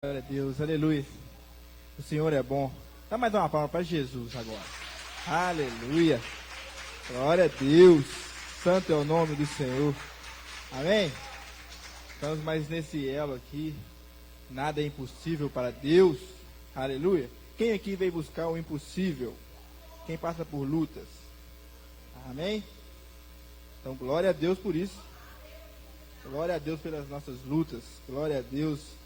Glória a Deus, aleluia. O Senhor é bom. Dá mais uma palma para Jesus agora. Aleluia. Glória a Deus. Santo é o nome do Senhor. Amém? Estamos mais nesse elo aqui. Nada é impossível para Deus. Aleluia. Quem aqui veio buscar o impossível? Quem passa por lutas? Amém? Então, glória a Deus por isso. Glória a Deus pelas nossas lutas. Glória a Deus.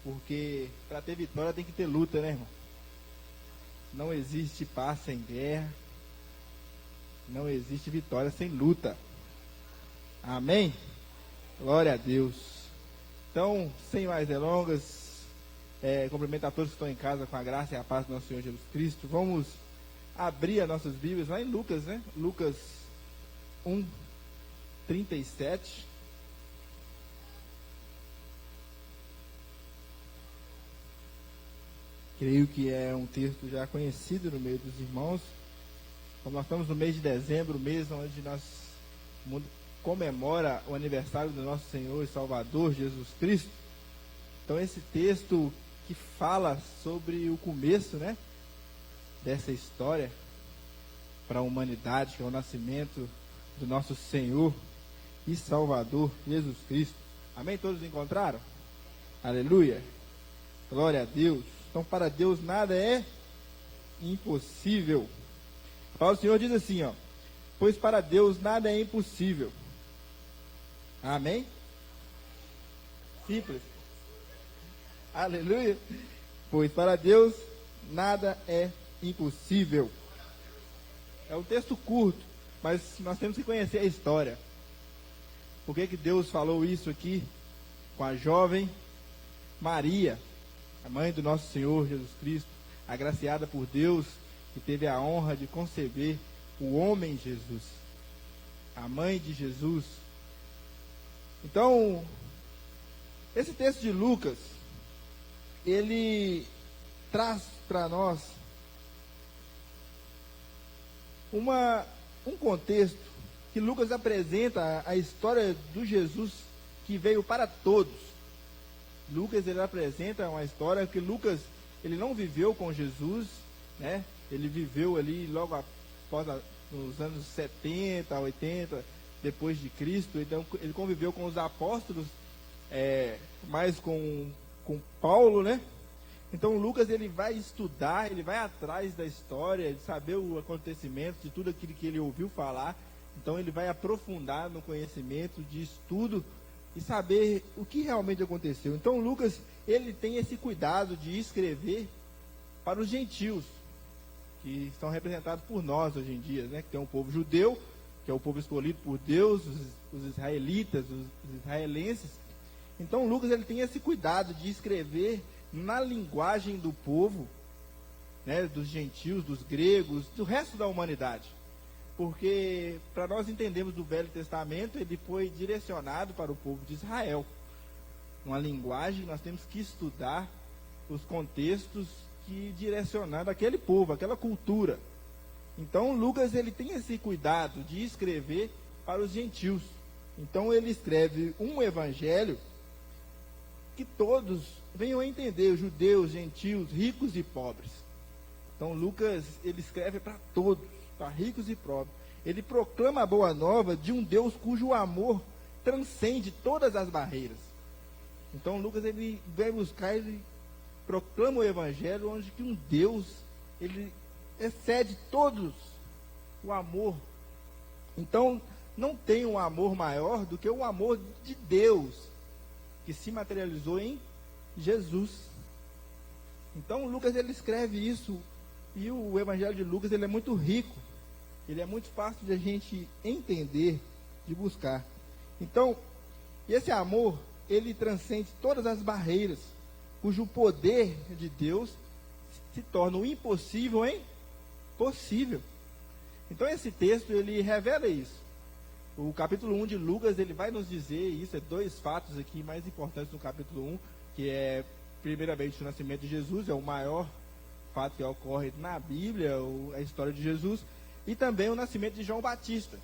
Porque para ter vitória tem que ter luta, né, irmão? Não existe paz sem guerra. Não existe vitória sem luta. Amém? Glória a Deus. Então, sem mais delongas, cumprimento a todos que estão em casa com a graça e a paz do nosso Senhor Jesus Cristo. Vamos abrir as nossas Bíblias lá em Lucas, né? Lucas 1:37. Creio que é um texto já conhecido no meio dos irmãos. Como nós estamos no mês de dezembro, mês onde o mundo comemora o aniversário do nosso Senhor e Salvador Jesus Cristo. Então esse texto que fala sobre o começo, né, dessa história para a humanidade, que é o nascimento do nosso Senhor e Salvador Jesus Cristo. Amém? Todos encontraram? Aleluia! Glória a Deus! Então, para Deus nada é impossível. A palavra do Senhor diz assim, ó: pois para Deus nada é impossível. Amém? Simples. Aleluia. Pois para Deus nada é impossível. É um texto curto, mas nós temos que conhecer a história. Por que Deus falou isso aqui com a jovem Maria, a mãe do nosso Senhor Jesus Cristo, agraciada por Deus, que teve a honra de conceber o homem Jesus, a mãe de Jesus. Então, esse texto de Lucas, ele traz para nós um contexto que Lucas apresenta a história do Jesus que veio para todos. Lucas, ele apresenta uma história que Lucas, ele não viveu com Jesus, né? Ele viveu ali logo após, nos anos 70, 80, depois de Cristo. Então, ele conviveu com os apóstolos, mais com Paulo, né? Então, Lucas, ele vai estudar, ele vai atrás da história, de saber o acontecimento, de tudo aquilo que ele ouviu falar. Então, ele vai aprofundar no conhecimento de estudo e saber o que realmente aconteceu. Então, Lucas, ele tem esse cuidado de escrever para os gentios, que estão representados por nós hoje em dia, né? Que tem o povo judeu, que é o povo escolhido por Deus, os israelitas, os israelenses. Então, Lucas, ele tem esse cuidado de escrever na linguagem do povo, né? Dos gentios, dos gregos, do resto da humanidade. Porque, para nós entendermos do Velho Testamento, ele foi direcionado para o povo de Israel. Uma linguagem, nós temos que estudar os contextos que direcionaram aquele povo, aquela cultura. Então, Lucas, ele tem esse cuidado de escrever para os gentios. Então, ele escreve um evangelho que todos venham a entender, judeus, gentios, ricos e pobres. Então, Lucas, ele escreve para todos, para ricos e pobres. Ele proclama a boa nova de um Deus cujo amor transcende todas as barreiras. Então, Lucas, ele vai buscar, ele proclama o evangelho onde que um Deus, ele excede todos o amor. Então, não tem um amor maior do que o amor de Deus, que se materializou em Jesus. Então, Lucas, ele escreve isso. E o evangelho de Lucas, ele é muito rico. Ele é muito fácil de a gente entender, de buscar. Então, esse amor, ele transcende todas as barreiras, cujo poder de Deus se torna o impossível em possível. Então, esse texto, ele revela isso. O capítulo 1 de Lucas, ele vai nos dizer isso, dois fatos aqui mais importantes no capítulo 1, que é, primeiramente, o nascimento de Jesus, é o maior fato que ocorre na Bíblia, a história de Jesus, e também o nascimento de João Batista,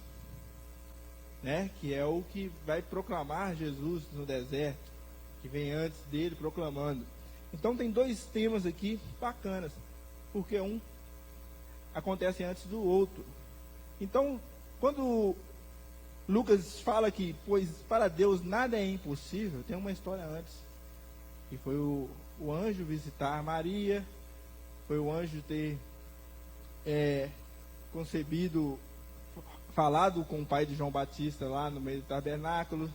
né, que é o que vai proclamar Jesus no deserto, que vem antes dele proclamando. Então tem dois temas aqui bacanas, porque um acontece antes do outro. Então, quando Lucas fala que, pois para Deus nada é impossível, tem uma história antes. E foi o anjo visitar Maria, foi o anjo ter concebido, falado com o pai de João Batista lá no meio do tabernáculo.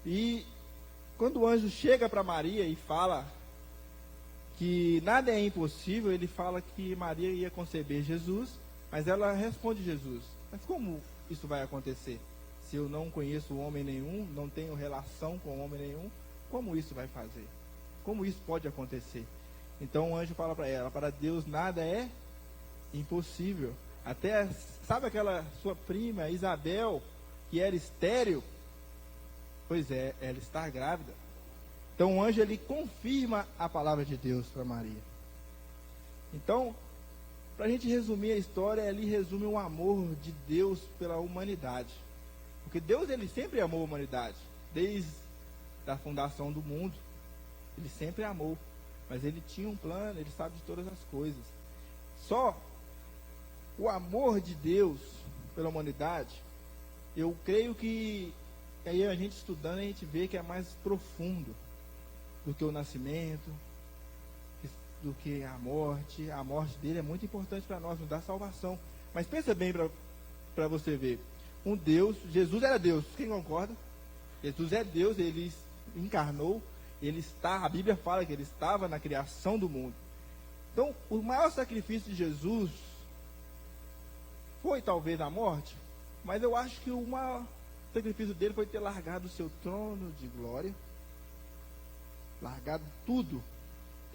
E quando o anjo chega para Maria e fala que nada é impossível, ele fala que Maria ia conceber Jesus, mas ela responde Jesus: mas como isso vai acontecer? Se eu não conheço homem nenhum, não tenho relação com homem nenhum, como isso vai fazer? Como isso pode acontecer? Então o anjo fala para ela: para Deus nada é impossível. Até, sabe aquela sua prima Isabel, que era estéril? Pois é, ela está grávida. Então o anjo, ele confirma a palavra de Deus para Maria. Então, para a gente resumir a história, ele resume o amor de Deus pela humanidade. Porque Deus, ele sempre amou a humanidade. Desde a fundação do mundo, ele sempre amou. Mas ele tinha um plano, ele sabe de todas as coisas. Só o amor de Deus pela humanidade, eu creio que, aí a gente estudando, a gente vê que é mais profundo do que o nascimento, do que a morte. A morte dele é muito importante para nós, nos dá salvação. Mas pensa bem para você ver. Um Deus, Jesus era Deus, quem concorda? Jesus é Deus, ele encarnou, ele está, a Bíblia fala que ele estava na criação do mundo. Então, o maior sacrifício de Jesus foi talvez a morte, mas eu acho que o maior sacrifício dele foi ter largado o seu trono de glória, largado tudo.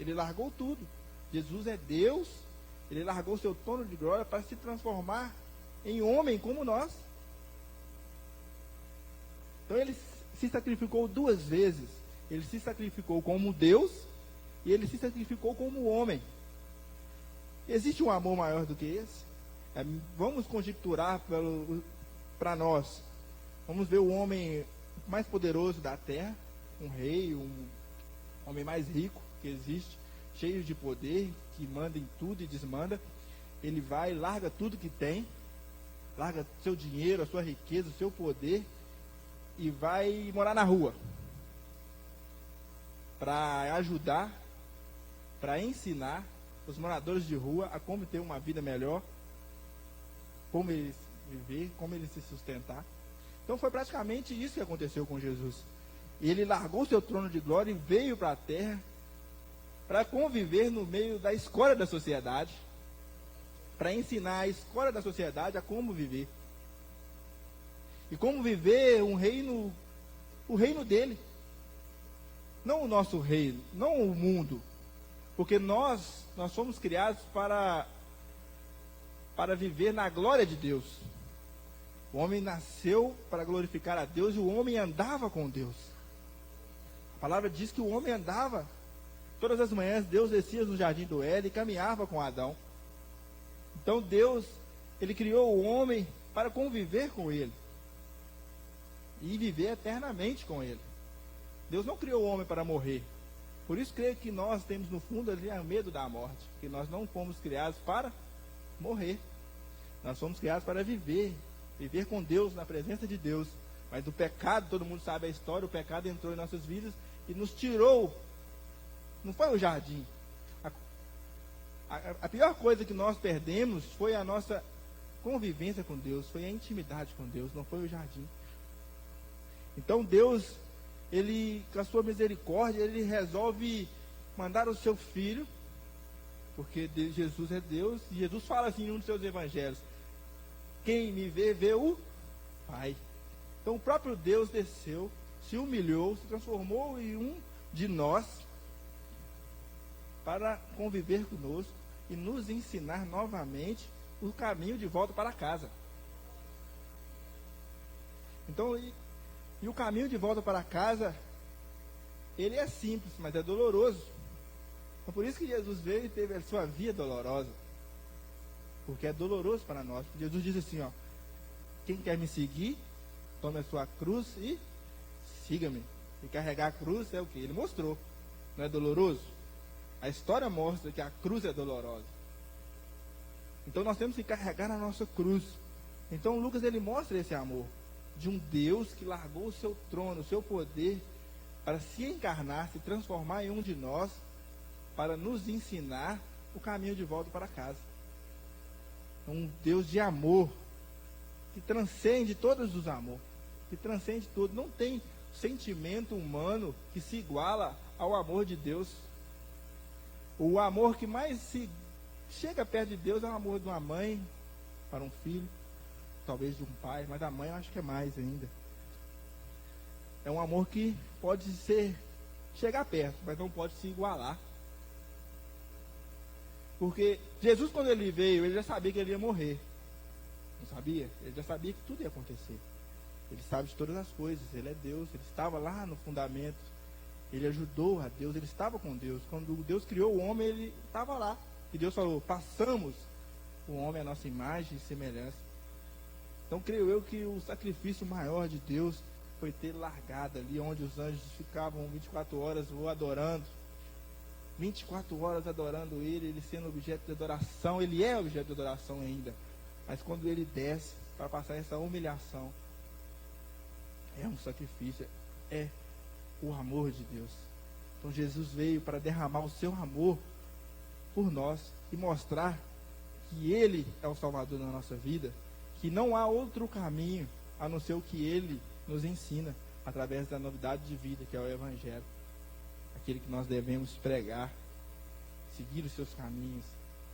Ele largou tudo. Jesus é Deus, ele largou o seu trono de glória para se transformar em homem como nós. Então ele se sacrificou duas vezes. Ele se sacrificou como Deus e ele se sacrificou como homem. Existe um amor maior do que esse? Vamos conjecturar para nós. Vamos ver o homem mais poderoso da terra, um rei, um homem mais rico que existe, cheio de poder, que manda em tudo e desmanda. Ele vai, larga tudo que tem, larga seu dinheiro, a sua riqueza, o seu poder, e vai morar na rua para ajudar, para ensinar os moradores de rua a como ter uma vida melhor, como eles viver, como eles se sustentar. Então foi praticamente isso que aconteceu com Jesus. Ele largou seu trono de glória e veio para a terra para conviver no meio da escória da sociedade, para ensinar a escória da sociedade a como viver. E como viver um reino, o reino dele. Não o nosso reino, não o mundo. Porque nós fomos criados para viver na glória de Deus. O homem nasceu para glorificar a Deus e o homem andava com Deus. A palavra diz que o homem andava. Todas as manhãs Deus descia no jardim do Éden e caminhava com Adão. Então Deus, ele criou o homem para conviver com ele. E viver eternamente com ele. Deus não criou o homem para morrer. Por isso creio que nós temos no fundo ali medo da morte. Porque nós não fomos criados para morrer. Nós fomos criados para viver. Viver com Deus, na presença de Deus. Mas o pecado, todo mundo sabe a história, o pecado entrou em nossas vidas e nos tirou. Não foi o jardim. A pior coisa que nós perdemos foi a nossa convivência com Deus, foi a intimidade com Deus, não foi o jardim. Então Deus, ele, com a sua misericórdia, ele resolve mandar o seu filho, porque Jesus é Deus, e Jesus fala assim em um dos seus evangelhos: quem me vê, vê o Pai. Então o próprio Deus desceu, se humilhou, se transformou em um de nós, para conviver conosco e nos ensinar novamente o caminho de volta para casa. Então, e o caminho de volta para casa, ele é simples, mas é doloroso. Então, por isso que Jesus veio e teve a sua via dolorosa. Porque é doloroso para nós. Porque Jesus diz assim, ó: quem quer me seguir, tome a sua cruz e siga-me. E carregar a cruz é o que? Ele mostrou. Não é doloroso? A história mostra que a cruz é dolorosa. Então nós temos que carregar a nossa cruz. Então Lucas ele mostra esse amor de um Deus que largou o seu trono, o seu poder, para se encarnar, se transformar em um de nós, para nos ensinar o caminho de volta para casa. Um Deus de amor, que transcende todos os amores, que transcende tudo. Não tem sentimento humano que se iguala ao amor de Deus. O amor que mais se chega perto de Deus é o amor de uma mãe para um filho, talvez de um pai, mas da mãe eu acho que é mais ainda. É um amor que pode chegar perto, mas não pode se igualar. Porque Jesus, quando ele veio, ele já sabia que ele ia morrer. Não sabia? Ele já sabia que tudo ia acontecer. Ele sabe de todas as coisas, ele é Deus, ele estava lá no fundamento, ele ajudou a Deus, ele estava com Deus. Quando Deus criou o homem, ele estava lá. E Deus falou, passamos o homem à nossa imagem e semelhança. Então creio eu que o sacrifício maior de Deus foi ter largado ali onde os anjos ficavam 24 horas o adorando. 24 horas adorando ele sendo objeto de adoração. Ele é objeto de adoração ainda. Mas quando ele desce para passar essa humilhação, é um sacrifício, é o amor de Deus. Então Jesus veio para derramar o seu amor por nós e mostrar que ele é o Salvador da nossa vida, que não há outro caminho a não ser o que ele nos ensina através da novidade de vida, que é o Evangelho, aquele que nós devemos pregar, seguir os seus caminhos,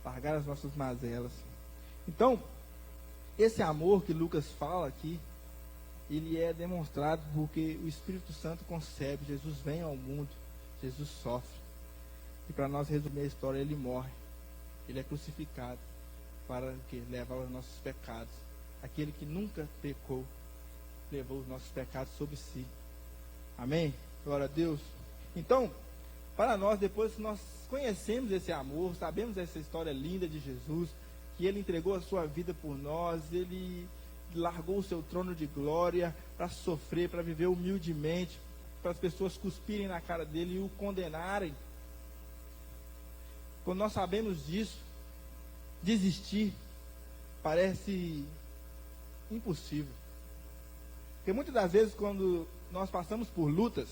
largar as nossas mazelas. Então, esse amor que Lucas fala aqui, ele é demonstrado porque o Espírito Santo concebe. Jesus vem ao mundo, Jesus sofre. E para nós resumir a história, ele morre. Ele é crucificado para levar os nossos pecados. Aquele que nunca pecou, levou os nossos pecados sobre si. Amém? Glória a Deus. Então, para nós, depois que nós conhecemos esse amor, sabemos essa história linda de Jesus, que ele entregou a sua vida por nós, ele largou o seu trono de glória para sofrer, para viver humildemente, para as pessoas cuspirem na cara dele e o condenarem. Quando nós sabemos disso, desistir parece impossível. Porque muitas das vezes, quando nós passamos por lutas,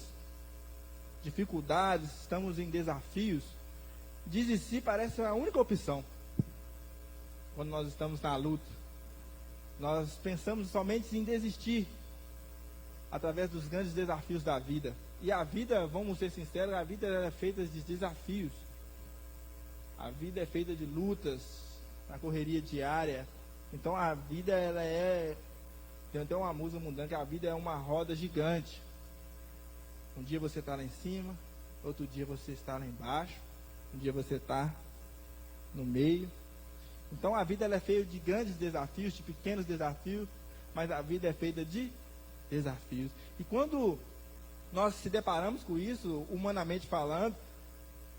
dificuldades, estamos em desafios, desistir parece a única opção. Quando nós estamos na luta, nós pensamos somente em desistir através dos grandes desafios da vida. E a vida, vamos ser sinceros, a vida é feita de desafios. A vida é feita de lutas, na correria diária. Então a vida, ela tem até uma música mundana, que a vida é uma roda gigante. Um dia você está lá em cima, outro dia você está lá embaixo, um dia você está no meio. Então a vida, ela é feita de grandes desafios, de pequenos desafios, mas a vida é feita de desafios. E quando nós se deparamos com isso, humanamente falando,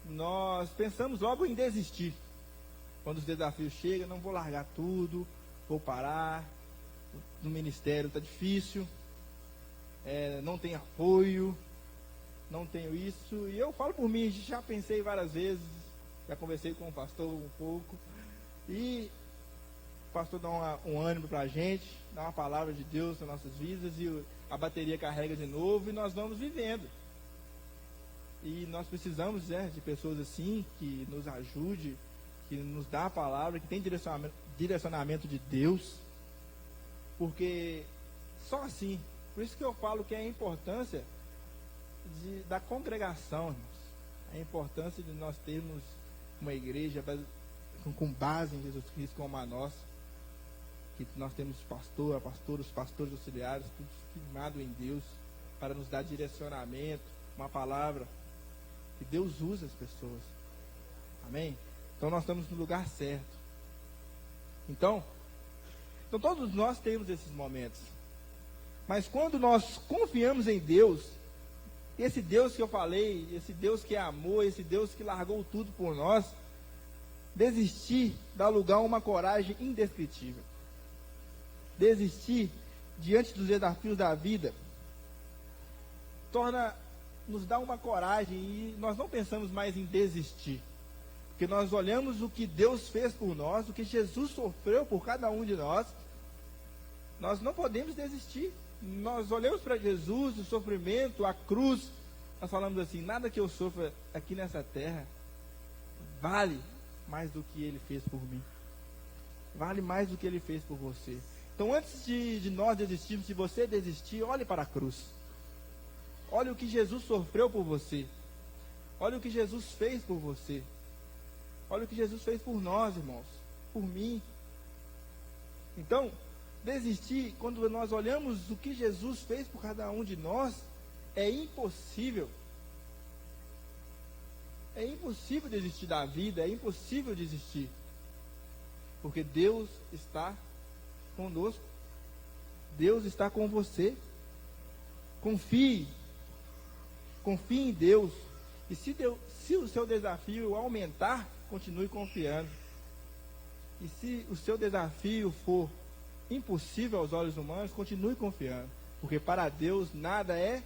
nós pensamos logo em desistir. Quando os desafios chegam, não vou largar tudo, vou parar, no ministério está difícil, não tem apoio, não tenho isso. E eu falo por mim, já pensei várias vezes, já conversei com o pastor um pouco, e o pastor dá um ânimo para a gente, dá uma palavra de Deus nas nossas vidas, e a bateria carrega de novo, e nós vamos vivendo. E nós precisamos de pessoas assim, que nos ajude, que nos dá a palavra, que tem direcionamento de Deus, porque só assim, por isso que eu falo que é a importância da congregação, irmãos, a importância de nós termos uma igreja com base em Jesus Cristo como a nossa, que nós temos pastor, os pastores auxiliares, tudo firmado em Deus, para nos dar direcionamento, uma palavra, que Deus usa as pessoas. Amém? Então nós estamos no lugar certo. Então todos nós temos esses momentos. Mas quando nós confiamos em Deus, esse Deus que eu falei, esse Deus que é amor, esse Deus que largou tudo por nós, desistir dá lugar a uma coragem indescritível. Desistir diante dos desafios da vida torna nos dá uma coragem e nós não pensamos mais em desistir. Porque nós olhamos o que Deus fez por nós, o que Jesus sofreu por cada um de nós. Nós não podemos desistir. Nós olhamos para Jesus, o sofrimento, a cruz. Nós falamos assim, nada que eu sofra aqui nessa terra vale mais do que Ele fez por mim. Vale mais do que Ele fez por você. Então, antes de nós desistirmos, se você desistir, olhe para a cruz. Olhe o que Jesus sofreu por você. Olhe o que Jesus fez por você. Olha o que Jesus fez por nós, irmãos. Por mim. Então, desistir, quando nós olhamos o que Jesus fez por cada um de nós, é impossível. É impossível desistir da vida, é impossível desistir. Porque Deus está conosco. Deus está com você. Confie. Confie em Deus. E se o seu desafio aumentar, continue confiando. E se o seu desafio for impossível aos olhos humanos, continue confiando. Porque para Deus nada é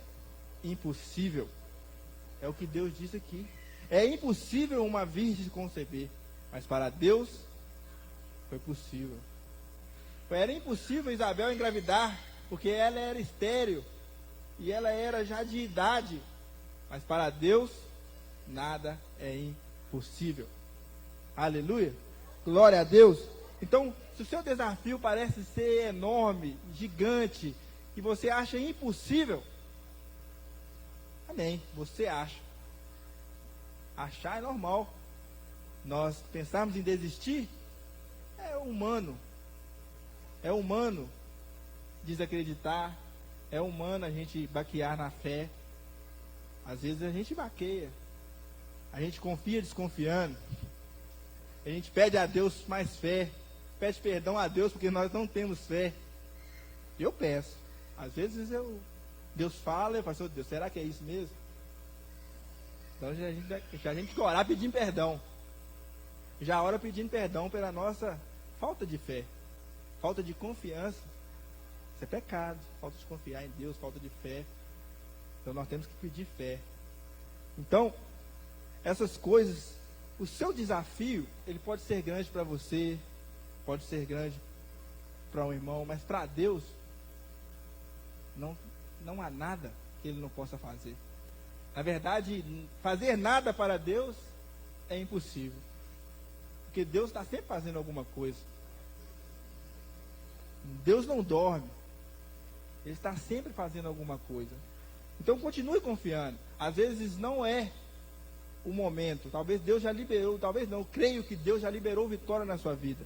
impossível. É o que Deus diz aqui. É impossível uma virgem conceber, mas para Deus foi possível. Era impossível Isabel engravidar, porque ela era estéril e ela era já de idade. Mas para Deus nada é impossível. Aleluia. Glória a Deus. Então, se o seu desafio parece ser enorme, gigante, e você acha impossível, amém, você acha. Achar é normal. Nós pensarmos em desistir, é humano. É humano desacreditar. É humano a gente baquear na fé. Às vezes a gente baqueia. A gente confia desconfiando. A gente pede a Deus mais fé. Pede perdão a Deus porque nós não temos fé. Eu peço. Às vezes Deus fala e eu falo, Deus, será que é isso mesmo? Então a gente orar pedindo perdão. Já ora pedindo perdão pela nossa falta de fé. Falta de confiança. Isso é pecado. Falta de confiar em Deus, falta de fé. Então nós temos que pedir fé. Então, essas coisas, o seu desafio, ele pode ser grande para você, pode ser grande para um irmão, mas para Deus, não há nada que Ele não possa fazer. Na verdade, fazer nada para Deus é impossível. Porque Deus está sempre fazendo alguma coisa. Deus não dorme. Ele está sempre fazendo alguma coisa. Então continue confiando. Às vezes não é o momento. Talvez Deus já liberou, talvez não. Eu creio que Deus já liberou vitória na sua vida.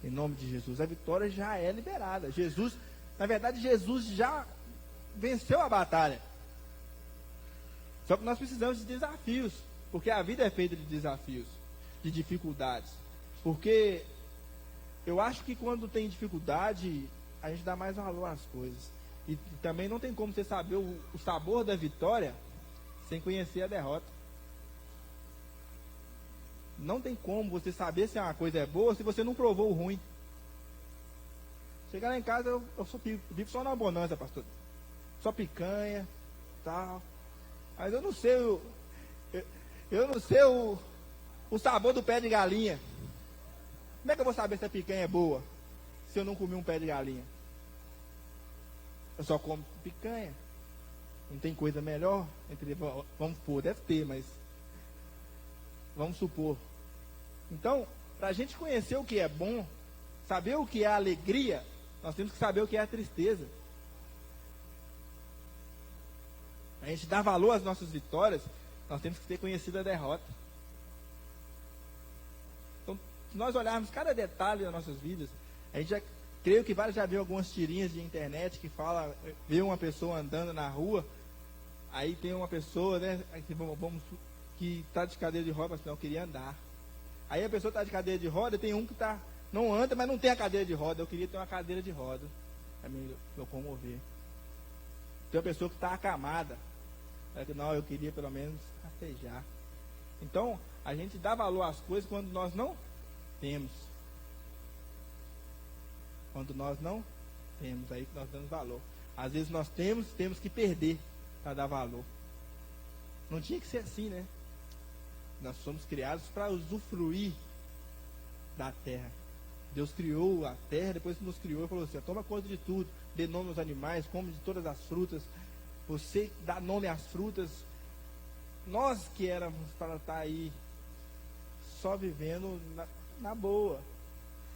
Em nome de Jesus. A vitória já é liberada. Na verdade, Jesus já venceu a batalha. Só que nós precisamos de desafios. Porque a vida é feita de desafios, de dificuldades. Porque eu acho que quando tem dificuldade, a gente dá mais valor às coisas. E também não tem como você saber o sabor da vitória sem conhecer a derrota. Não tem como você saber se uma coisa é boa se você não provou o ruim. Chegar lá em casa, eu vivo só na bonança, pastor. Só picanha, tal. Mas eu não sei o sabor do pé de galinha. Como é que eu vou saber se a picanha é boa se eu não comi um pé de galinha? Eu só como picanha. Não tem coisa melhor? Vamos supor, deve ter, mas vamos supor. Então, para a gente conhecer o que é bom, saber o que é alegria, nós temos que saber o que é a tristeza. A gente dá valor às nossas vitórias, nós temos que ter conhecido a derrota. Então, se nós olharmos cada detalhe das nossas vidas, a gente creio que vários já viram algumas tirinhas de internet que fala, vê uma pessoa andando na rua, aí tem uma pessoa, né, que está de cadeira de roda, mas não, eu queria andar. Aí a pessoa está de cadeira de roda, tem um que não anda, mas não tem a cadeira de roda, eu queria ter uma cadeira de roda, para me locomover. Tem uma pessoa que está acamada, não, eu queria pelo menos rastejar. Então, a gente dá valor às coisas quando nós não temos. Quando nós não temos, aí que nós damos valor. Às vezes nós temos que perder para dar valor. Não tinha que ser assim, né? Nós somos criados para usufruir da terra. Deus criou a terra, depois que nos criou, e falou assim: toma conta de tudo, dê nome aos animais, come de todas as frutas. Você dá nome às frutas. Nós que éramos para estar aí só vivendo na boa.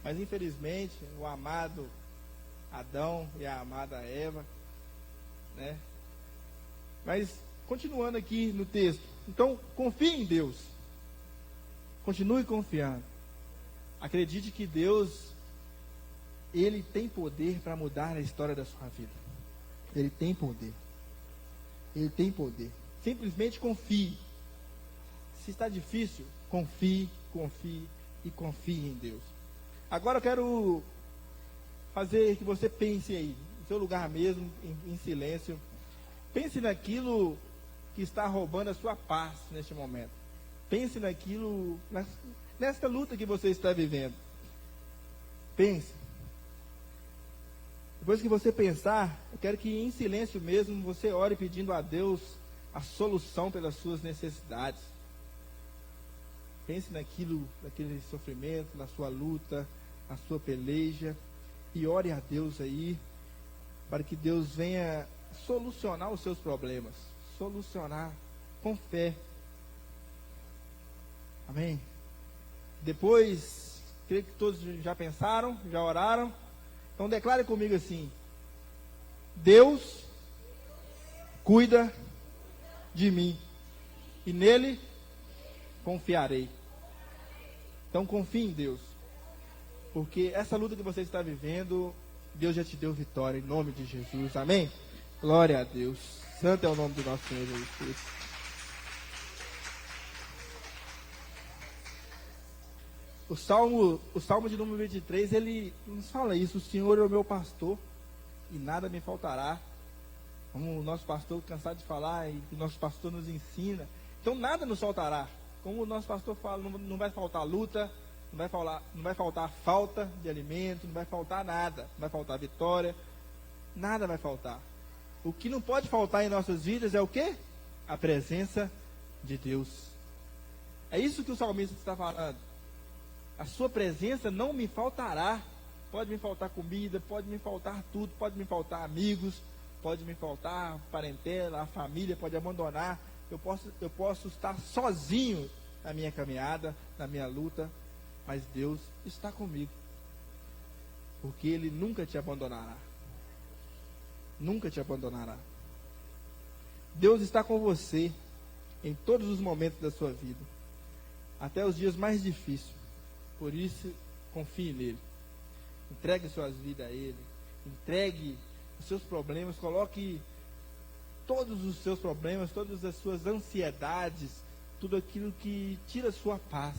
Mas infelizmente, o amado Adão e a amada Eva, né? Mas continuando aqui no texto. Então, confie em Deus. Continue confiando. Acredite que Deus, Ele tem poder para mudar a história da sua vida. Ele tem poder. Ele tem poder. Simplesmente confie. Se está difícil, confie, confie e confie em Deus. Agora eu quero fazer que você pense aí, no seu lugar mesmo, em silêncio. Pense naquilo que está roubando a sua paz neste momento. Pense naquilo, nesta luta que você está vivendo. Pense. Depois que você pensar, eu quero que em silêncio mesmo você ore pedindo a Deus a solução pelas suas necessidades. Pense naquele sofrimento, na sua luta, na sua peleja, e ore a Deus aí, para que Deus venha solucionar os seus problemas. Solucionar com fé. Amém? Depois, creio que todos já pensaram, já oraram. Então declare comigo assim: Deus cuida de mim, e nele confiarei. Então confie em Deus, porque essa luta que você está vivendo, Deus já te deu vitória, em nome de Jesus. Amém? Glória a Deus. Santo é o nome do nosso Senhor Jesus Cristo. O Salmo de número 23, ele nos fala isso: o Senhor é o meu pastor e nada me faltará. Como o nosso pastor cansado de falar, e o nosso pastor nos ensina. Então nada nos faltará. Como o nosso pastor fala, não vai faltar luta, não vai faltar falta de alimento, não vai faltar nada, não vai faltar vitória, nada vai faltar. O que não pode faltar em nossas vidas é o quê? A presença de Deus. É isso que o salmista está falando. A sua presença não me faltará. Pode me faltar comida, pode me faltar tudo, pode me faltar amigos, pode me faltar parentela, a família pode abandonar. Eu posso estar sozinho na minha caminhada, na minha luta, mas Deus está comigo. Porque Ele nunca te abandonará. Nunca te abandonará. Deus está com você em todos os momentos da sua vida, até os dias mais difíceis. Por isso, confie nele. Entregue suas vidas a Ele. Entregue os seus problemas. Coloque todos os seus problemas, todas as suas ansiedades, tudo aquilo que tira a sua paz.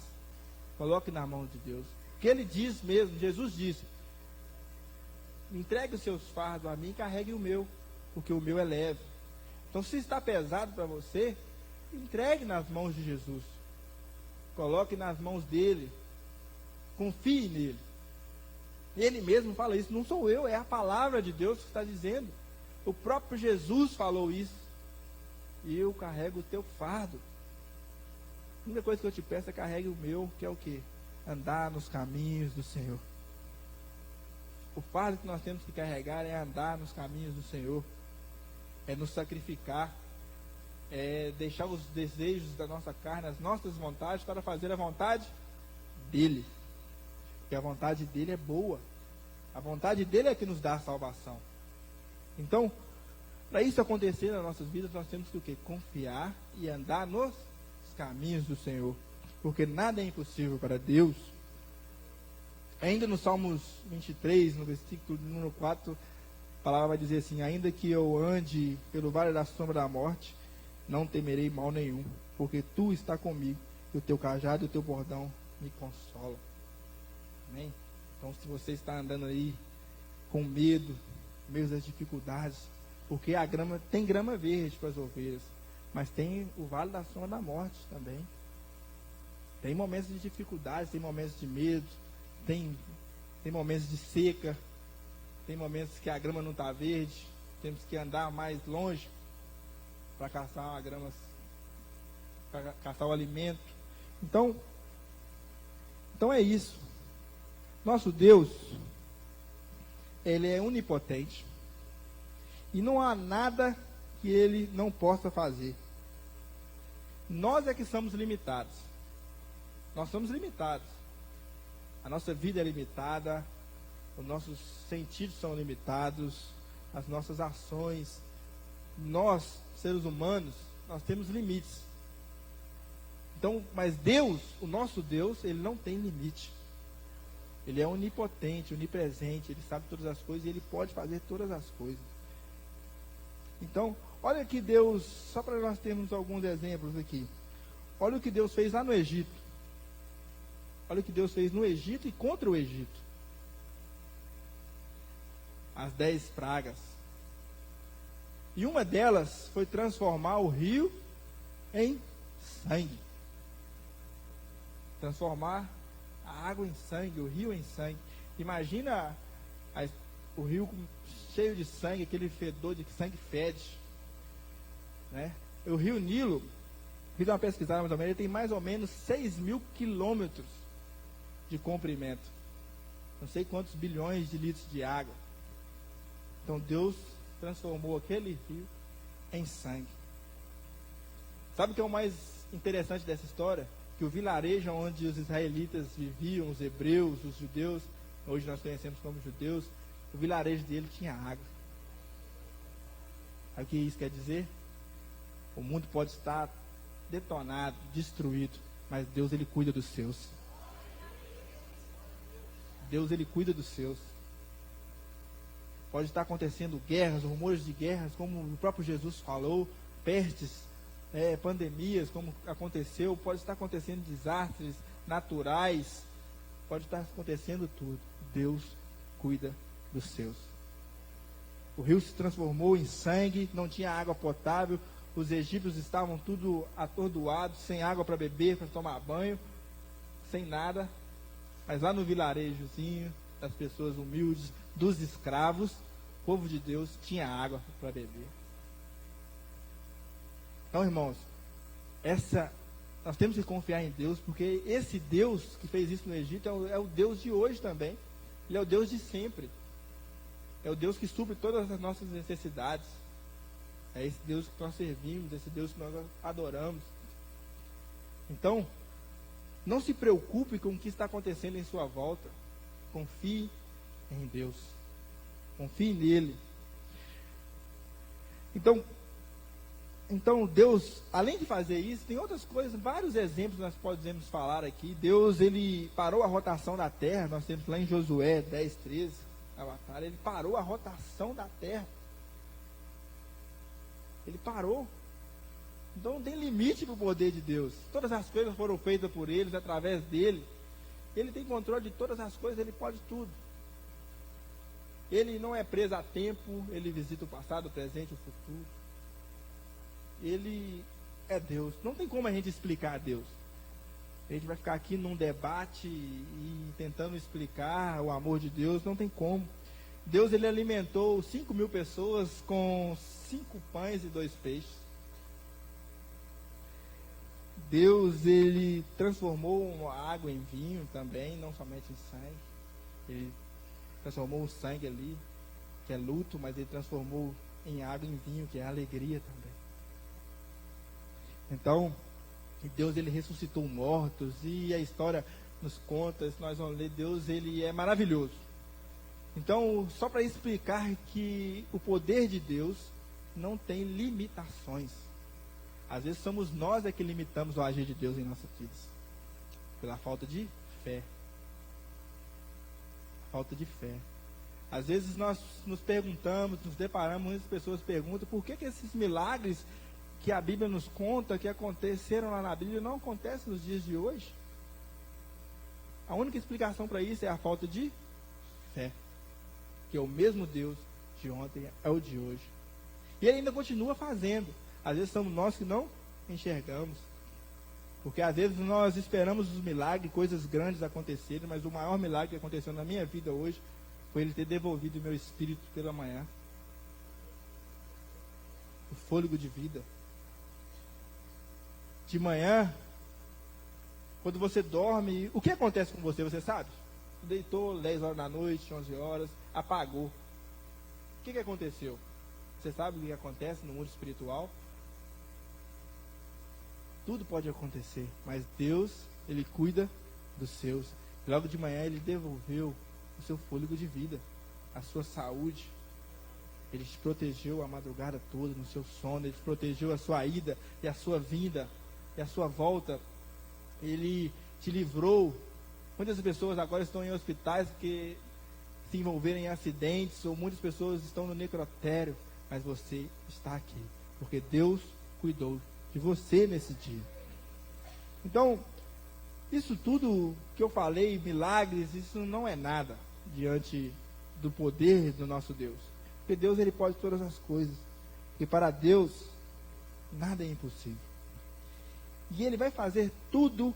Coloque na mão de Deus. Porque Ele diz mesmo, Jesus disse: entregue os seus fardos a mim e carregue o meu, porque o meu é leve. Então, se está pesado para você, entregue nas mãos de Jesus. Coloque nas mãos dele. Confie nele. Ele mesmo fala isso, não sou eu, é a palavra de Deus que está dizendo. O próprio Jesus falou isso. E eu carrego o teu fardo. A única coisa que eu te peço é carregue o meu, que é o quê? Andar nos caminhos do Senhor. O fardo que nós temos que carregar é andar nos caminhos do Senhor. É nos sacrificar. É deixar os desejos da nossa carne, as nossas vontades, para fazer a vontade dEle. Porque a vontade dEle é boa. A vontade dEle é que nos dá a salvação. Então, para isso acontecer nas nossas vidas, nós temos que o quê? Confiar e andar nos caminhos do Senhor. Porque nada é impossível para Deus. Ainda no Salmos 23, no versículo número 4, a palavra vai dizer assim: ainda que eu ande pelo vale da sombra da morte, não temerei mal nenhum, porque tu está comigo, e o teu cajado e o teu bordão me consolam. Amém? Então, se você está andando aí com medo das dificuldades, porque a grama, tem grama verde para as ovelhas, mas tem o vale da sombra da morte também. Tem momentos de dificuldades, tem momentos de medo, tem momentos de seca, tem momentos que a grama não está verde, temos que andar mais longe para caçar a grama para caçar o alimento. Então é isso. Nosso Deus, Ele é onipotente. E não há nada que Ele não possa fazer. Nós é que somos limitados. Nós somos limitados. A nossa vida é limitada, os nossos sentidos são limitados, as nossas ações. Nós, seres humanos, nós temos limites. Então, mas Deus, o nosso Deus, Ele não tem limite. Ele é onipotente, onipresente, Ele sabe todas as coisas e Ele pode fazer todas as coisas. Então, olha que Deus, só para nós termos alguns exemplos aqui. Olha o que Deus fez lá no Egito. Olha o que Deus fez no Egito e contra o Egito. As 10 pragas. E uma delas foi transformar o rio em sangue. Transformar a água em sangue, o rio em sangue. Imagina o rio cheio de sangue, aquele fedor de que sangue fede. Né? O rio Nilo, fiz uma pesquisada mais ou menos, ele tem mais ou menos 6.000 quilômetros de comprimento. Não sei quantos bilhões de litros de água. Então Deus transformou aquele rio em sangue. Sabe o que é o mais interessante dessa história? Que o vilarejo onde os israelitas viviam, os hebreus, os judeus, hoje nós conhecemos como judeus, o vilarejo dele tinha água. Sabe o que isso quer dizer? O mundo pode estar detonado, destruído, mas Deus, Ele cuida dos seus. Deus, Ele cuida dos seus. Pode estar acontecendo guerras, rumores de guerras, como o próprio Jesus falou, pestes, pandemias, como aconteceu, pode estar acontecendo desastres naturais, pode estar acontecendo tudo. Deus cuida dos seus. O rio se transformou em sangue, não tinha água potável, os egípcios estavam tudo atordoados, sem água para beber, para tomar banho, sem nada. Mas lá no vilarejozinho, das pessoas humildes, dos escravos, o povo de Deus tinha água para beber. Então, irmãos, nós temos que confiar em Deus, porque esse Deus que fez isso no Egito é o Deus de hoje também. Ele é o Deus de sempre. É o Deus que supre todas as nossas necessidades. É esse Deus que nós servimos, esse Deus que nós adoramos. Então, não se preocupe com o que está acontecendo em sua volta. Confie em Deus. Confie nele. Então Deus, além de fazer isso, tem outras coisas, vários exemplos nós podemos falar aqui. Deus, Ele parou a rotação da terra. Nós temos lá em Josué 10:13, a batalha. Ele parou a rotação da terra. Ele parou. Então não tem limite para o poder de Deus. Todas as coisas foram feitas por Ele, através dEle. Ele tem controle de todas as coisas, Ele pode tudo. Ele não é preso a tempo, Ele visita o passado, o presente, o futuro. Ele é Deus. Não tem como a gente explicar a Deus. A gente vai ficar aqui num debate e tentando explicar o amor de Deus, não tem como. Deus, Ele alimentou 5.000 pessoas com 5 pães e 2 peixes. Deus, Ele transformou a água em vinho também, não somente em sangue. Ele transformou o sangue ali, que é luto, mas Ele transformou em água em vinho, que é alegria também. Então, Deus, Ele ressuscitou mortos, e a história nos conta, se nós vamos ler, Deus, Ele é maravilhoso. Então, só para explicar que o poder de Deus não tem limitações. Às vezes somos nós que limitamos o agir de Deus em nossas vidas, pela falta de fé. Falta de fé. Às vezes nós nos perguntamos, nos deparamos, muitas pessoas perguntam por que esses milagres que a Bíblia nos conta, que aconteceram lá na Bíblia, não acontecem nos dias de hoje. A única explicação para isso é a falta de fé. Que é o mesmo Deus de ontem, é o de hoje. E Ele ainda continua fazendo. Às vezes somos nós que não enxergamos. Porque às vezes nós esperamos os milagres, coisas grandes acontecerem, mas o maior milagre que aconteceu na minha vida hoje foi Ele ter devolvido o meu espírito pela manhã. O fôlego de vida. de manhã, quando você dorme, o que acontece com você, você sabe? Deitou 10 horas da noite, 11 horas, apagou. O que aconteceu? Você sabe o que acontece no mundo espiritual? Tudo pode acontecer, mas Deus, Ele cuida dos seus. Logo de manhã Ele devolveu o seu fôlego de vida, a sua saúde. Ele te protegeu a madrugada toda no seu sono. Ele te protegeu a sua ida e a sua vinda e a sua volta. Ele te livrou. Muitas pessoas agora estão em hospitais porque se envolveram em acidentes, ou muitas pessoas estão no necrotério, mas você está aqui, porque Deus cuidou de você nesse dia. Então, isso tudo que eu falei, milagres, isso não é nada diante do poder do nosso Deus. Porque Deus, Ele pode todas as coisas. E para Deus, nada é impossível. E Ele vai fazer tudo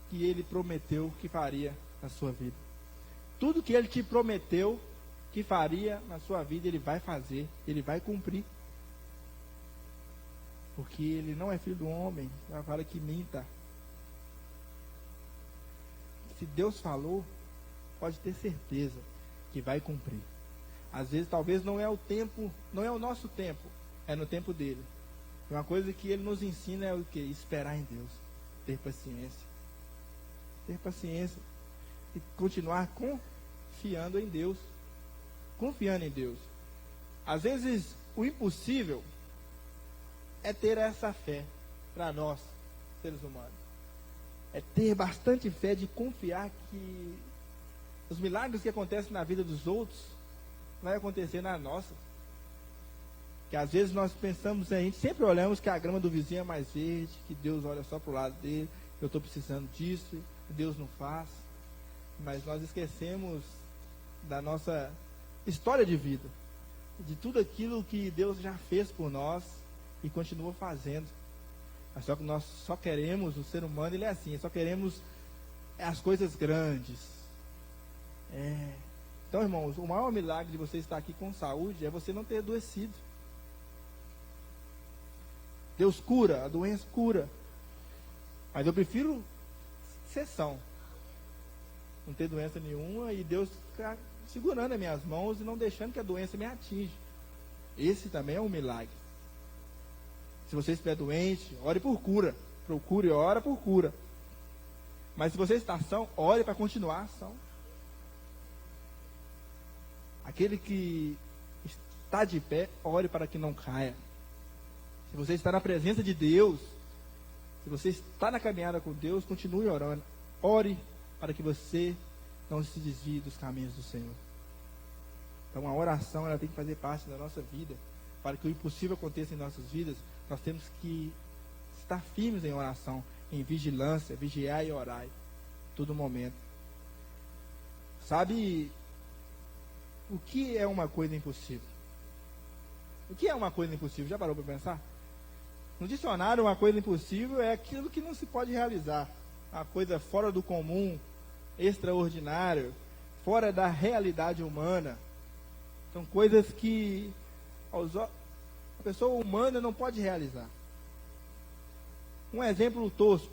que Ele prometeu que faria na sua vida. Tudo que Ele te prometeu que faria na sua vida, Ele vai fazer, Ele vai cumprir. Porque Ele não é filho do homem, para que minta. Se Deus falou, pode ter certeza que vai cumprir. Às vezes, talvez não é o tempo, não é o nosso tempo, é no tempo dele. Uma coisa que Ele nos ensina é o quê? Esperar em Deus, ter paciência. Ter paciência e continuar confiando em Deus. Confiando em Deus. Às vezes, o impossível é ter essa fé para nós, seres humanos. É ter bastante fé de confiar que os milagres que acontecem na vida dos outros vai acontecer na nossa. Que às vezes nós pensamos, a gente sempre olhamos que a grama do vizinho é mais verde, que Deus olha só para o lado dele, eu estou precisando disso, Deus não faz. Mas nós esquecemos da nossa história de vida, de tudo aquilo que Deus já fez por nós e continua fazendo. Mas só que nós só queremos, o ser humano ele é assim, só queremos as coisas grandes. Então, irmãos, o maior milagre de você estar aqui com saúde é você não ter adoecido. Deus cura, a doença cura. Mas eu prefiro ser são, não ter doença nenhuma e Deus ficar segurando as minhas mãos e não deixando que a doença me atinja. Esse também é um milagre. Se você estiver doente, ore por cura. Procure e ora por cura. Mas se você está são, ore para continuar são. Aquele que está de pé, ore para que não caia. Se você está na presença de Deus, se você está na caminhada com Deus, continue orando. Ore para que você não se desvie dos caminhos do Senhor. Então a oração ela tem que fazer parte da nossa vida. Para que o impossível aconteça em nossas vidas, nós temos que estar firmes em oração, em vigilância, vigiar e orar todo momento. Sabe o que é uma coisa impossível? O que é uma coisa impossível? Já parou para pensar? No dicionário, uma coisa impossível é aquilo que não se pode realizar. Uma coisa fora do comum, extraordinário, fora da realidade humana. São coisas que a pessoa humana não pode realizar. Um exemplo tosco,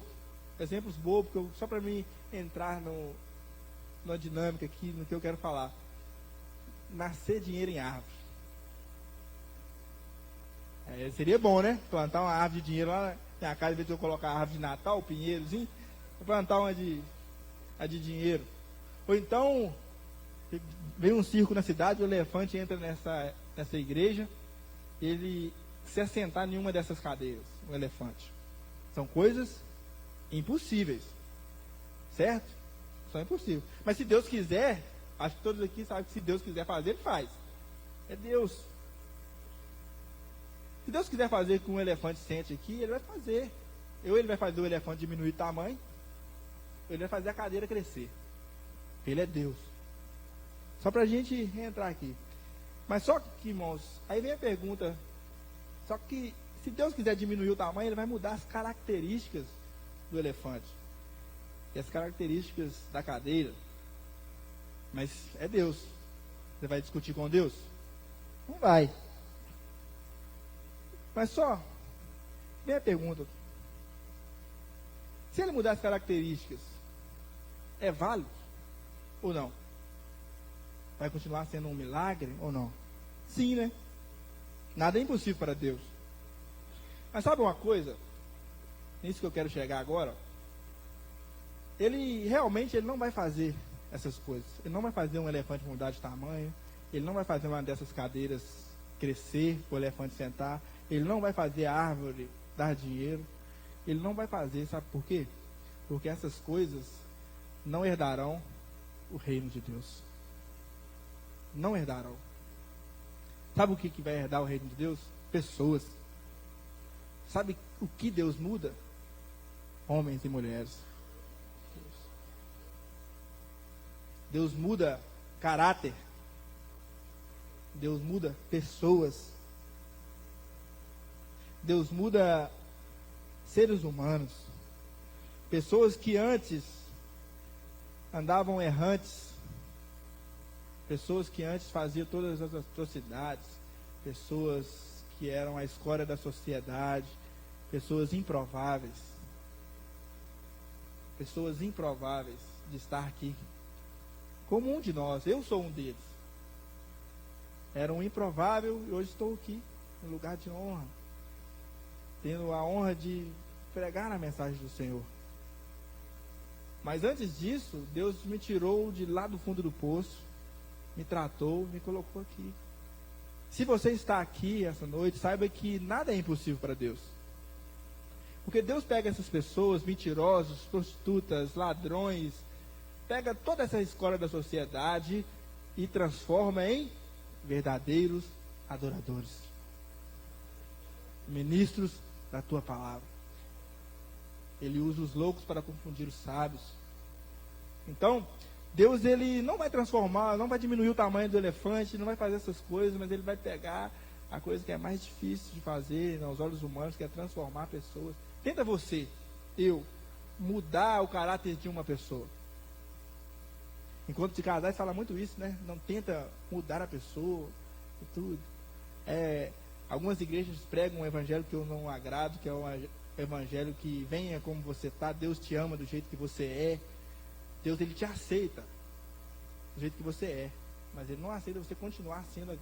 exemplos bobos, só para mim entrar numa dinâmica aqui, no que eu quero falar. Nascer dinheiro em árvore. Seria bom, né? Plantar uma árvore de dinheiro lá na minha casa, em vez de eu colocar a árvore de Natal, pinheirozinho, vou plantar uma de dinheiro. Ou então, vem um circo na cidade, o elefante entra nessa igreja, ele se assentar em uma dessas cadeiras, um elefante. São coisas impossíveis, certo? São impossíveis. Mas se Deus quiser, acho que todos aqui sabem que se Deus quiser fazer, Ele faz. É Deus. Se Deus quiser fazer com um elefante sente aqui, Ele vai fazer. Ou Ele vai fazer o elefante diminuir de tamanho, ou Ele vai fazer a cadeira crescer. Ele é Deus. Só para a gente entrar aqui. Mas só que, irmãos, aí vem a pergunta, só que se Deus quiser diminuir o tamanho, Ele vai mudar as características do elefante. E as características da cadeira. Mas é Deus. Você vai discutir com Deus? Não vai. Mas só, vem a pergunta, Se ele mudar as características, é válido ou não? Vai continuar sendo um milagre ou não? Sim, né? Nada é impossível para Deus. Mas sabe uma coisa? Nisso que eu quero chegar agora. Ele realmente não vai fazer essas coisas. Ele não vai fazer um elefante mudar de tamanho. Ele não vai fazer uma dessas cadeiras crescer, o elefante sentar. Ele não vai fazer a árvore dar dinheiro. Ele não vai fazer, sabe por quê? Porque essas coisas não herdarão o reino de Deus. Não herdarão. Sabe o que vai herdar o reino de Deus? Pessoas. Sabe o que Deus muda? Homens e mulheres. Deus muda caráter. Deus muda pessoas. Deus muda seres humanos. Pessoas que antes andavam errantes. Pessoas que antes faziam todas as atrocidades. Pessoas que eram a escória da sociedade. Pessoas improváveis. Pessoas improváveis de estar aqui. Como um de nós, eu sou um deles. Era um improvável e hoje estou aqui, no lugar de honra. Tendo a honra de pregar na mensagem do Senhor. Mas antes disso, Deus me tirou de lá do fundo do poço, me tratou, me colocou aqui. Se você está aqui essa noite, saiba que nada é impossível para Deus. Porque Deus pega essas pessoas, mentirosos, prostitutas, ladrões, pega toda essa escola da sociedade e transforma em verdadeiros adoradores. Ministros da tua palavra. Ele usa os loucos para confundir os sábios. Então, Deus ele não vai transformar, não vai diminuir o tamanho do elefante, não vai fazer essas coisas, mas ele vai pegar a coisa que é mais difícil de fazer aos olhos humanos, que é transformar pessoas. Tenta você, eu, mudar o caráter de uma pessoa. Enquanto de casais fala muito isso, né? Não tenta mudar a pessoa e tudo. Algumas igrejas pregam um evangelho que eu não agrado, que é um evangelho que venha como você está, Deus te ama do jeito que você é. Deus ele te aceita do jeito que você é, mas ele não aceita você continuar sendo.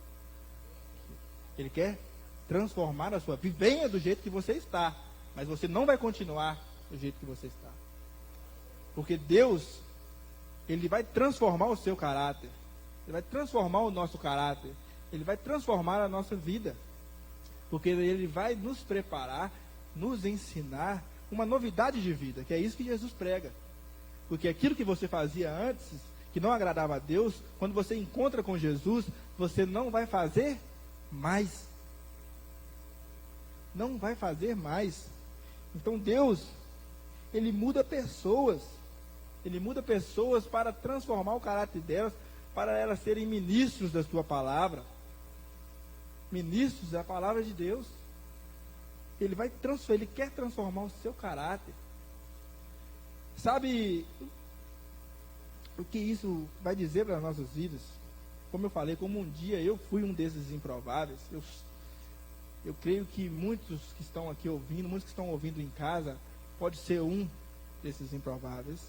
Ele quer transformar a sua vida. Venha do jeito que você está, mas você não vai continuar do jeito que você está. Porque Deus, ele vai transformar o seu caráter. Ele vai transformar o nosso caráter. Ele vai transformar a nossa vida. Porque ele vai nos preparar, nos ensinar uma novidade de vida, que é isso que Jesus prega. Porque aquilo que você fazia antes, que não agradava a Deus, quando você encontra com Jesus, você não vai fazer mais. Não vai fazer mais. Então Deus, ele muda pessoas. Ele muda pessoas para transformar o caráter delas, para elas serem ministros da sua palavra. Ministros da palavra de Deus. Ele quer transformar o seu caráter. Sabe o que isso vai dizer para as nossas vidas? Como eu falei, como um dia eu fui um desses improváveis, eu creio que muitos que estão aqui ouvindo, muitos que estão ouvindo em casa, pode ser um desses improváveis,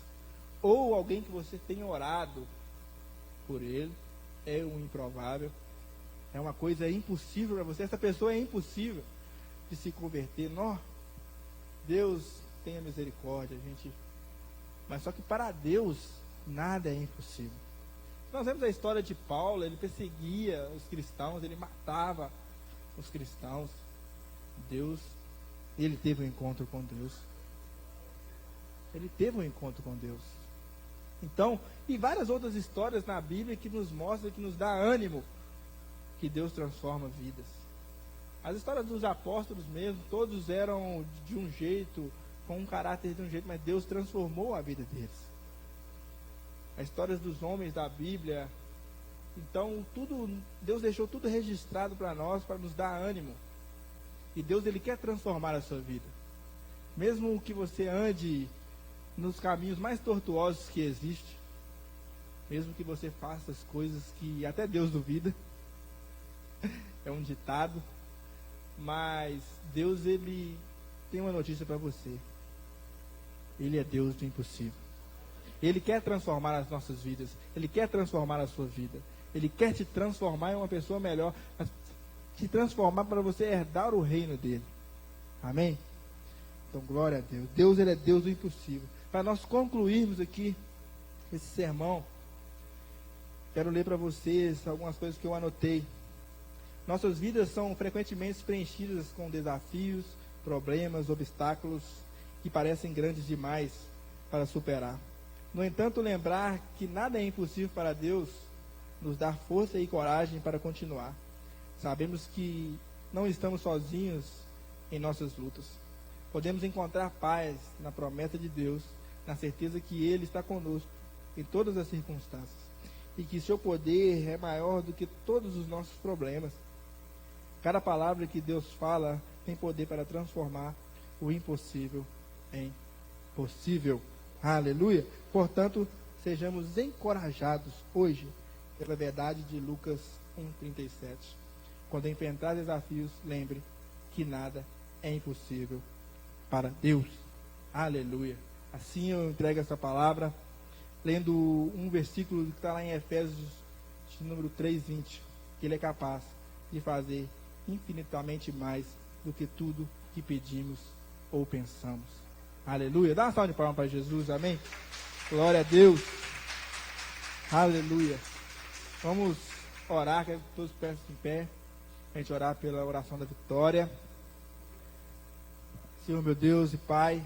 ou alguém que você tenha orado por ele, é um improvável, é uma coisa impossível para você, essa pessoa é impossível de se converter. Não, Deus tenha misericórdia, gente. Mas só que para Deus nada é impossível. Nós vemos a história de Paulo, ele perseguia os cristãos, ele matava os cristãos. Deus, ele teve um encontro com Deus. Ele teve um encontro com Deus. Então, e várias outras histórias na Bíblia que nos mostram, que nos dá ânimo, que Deus transforma vidas. As histórias dos apóstolos mesmo, todos eram de um jeito, com um caráter de um jeito, mas Deus transformou a vida deles. As histórias dos homens da Bíblia, então Deus deixou tudo registrado para nós, para nos dar ânimo. E Deus, ele quer transformar a sua vida. Mesmo que você ande nos caminhos mais tortuosos que existem, mesmo que você faça as coisas que até Deus duvida, é um ditado, mas Deus, ele tem uma notícia para você. Ele é Deus do impossível. Ele quer transformar as nossas vidas. Ele quer transformar a sua vida. Ele quer te transformar em uma pessoa melhor. Te transformar para você herdar o reino dele. Amém? Então, glória a Deus. Deus, ele é Deus do impossível. Para nós concluirmos aqui esse sermão, quero ler para vocês algumas coisas que eu anotei. Nossas vidas são frequentemente preenchidas com desafios, problemas, obstáculos que parecem grandes demais para superar. No entanto, lembrar que nada é impossível para Deus nos dá força e coragem para continuar. Sabemos que não estamos sozinhos em nossas lutas. Podemos encontrar paz na promessa de Deus, na certeza que Ele está conosco em todas as circunstâncias e que seu poder é maior do que todos os nossos problemas. Cada palavra que Deus fala tem poder para transformar o impossível em possível. Aleluia! Portanto, sejamos encorajados hoje pela verdade de Lucas 1,37. Quando enfrentar desafios, lembre que nada é impossível para Deus. Aleluia! Assim eu entrego essa palavra, lendo um versículo que está lá em Efésios, número 3:20, que Ele é capaz de fazer infinitamente mais do que tudo que pedimos ou pensamos. Aleluia! Dá uma salva de palmas para Jesus, amém? Glória a Deus! Aleluia! Vamos orar, que todos peçam em pé, a gente orar pela oração da vitória. Senhor meu Deus e Pai,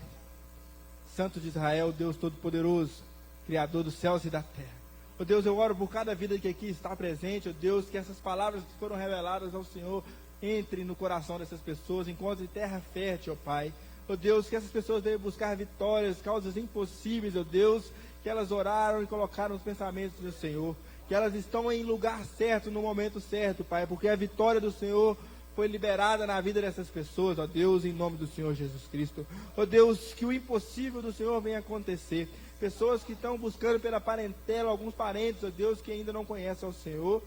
Santo de Israel, Deus Todo-Poderoso, Criador dos céus e da terra. Ó Deus, eu oro por cada vida que aqui está presente, ó Deus, que essas palavras que foram reveladas ao Senhor entre no coração dessas pessoas, encontre terra fértil, ó Pai. Ó Deus, que essas pessoas venham buscar vitórias, causas impossíveis, ó Deus, que elas oraram e colocaram os pensamentos do Senhor, que elas estão em lugar certo, no momento certo, Pai, porque a vitória do Senhor foi liberada na vida dessas pessoas, ó Deus, em nome do Senhor Jesus Cristo. Ó Deus, que o impossível do Senhor venha acontecer. Pessoas que estão buscando pela parentela, alguns parentes, ó Deus, que ainda não conhecem ao Senhor,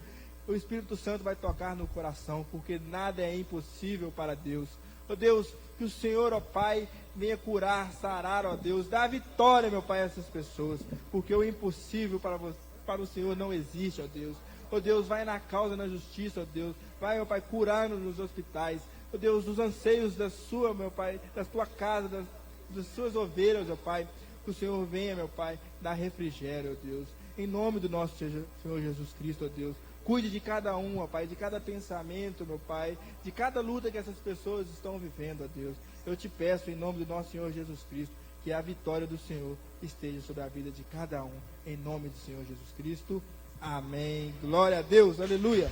o Espírito Santo vai tocar no coração, porque nada é impossível para Deus. Ó Deus, que o Senhor, ó Pai, venha curar, sarar, ó Deus, dá vitória, meu Pai, a essas pessoas, porque o impossível para o Senhor não existe, ó Deus. Ó Deus, vai na causa, na justiça, ó Deus, vai, ó Pai, curando nos hospitais, ó Deus, dos anseios da sua, meu Pai, da tua casa, das suas ovelhas, ó Pai, que o Senhor venha, meu Pai, dar refrigério, ó Deus, em nome do nosso Senhor Jesus Cristo, ó Deus. Cuide de cada um, ó Pai, de cada pensamento, meu Pai, de cada luta que essas pessoas estão vivendo, ó Deus. Eu te peço, em nome do nosso Senhor Jesus Cristo, que a vitória do Senhor esteja sobre a vida de cada um, em nome do Senhor Jesus Cristo. Amém. Glória a Deus. Aleluia.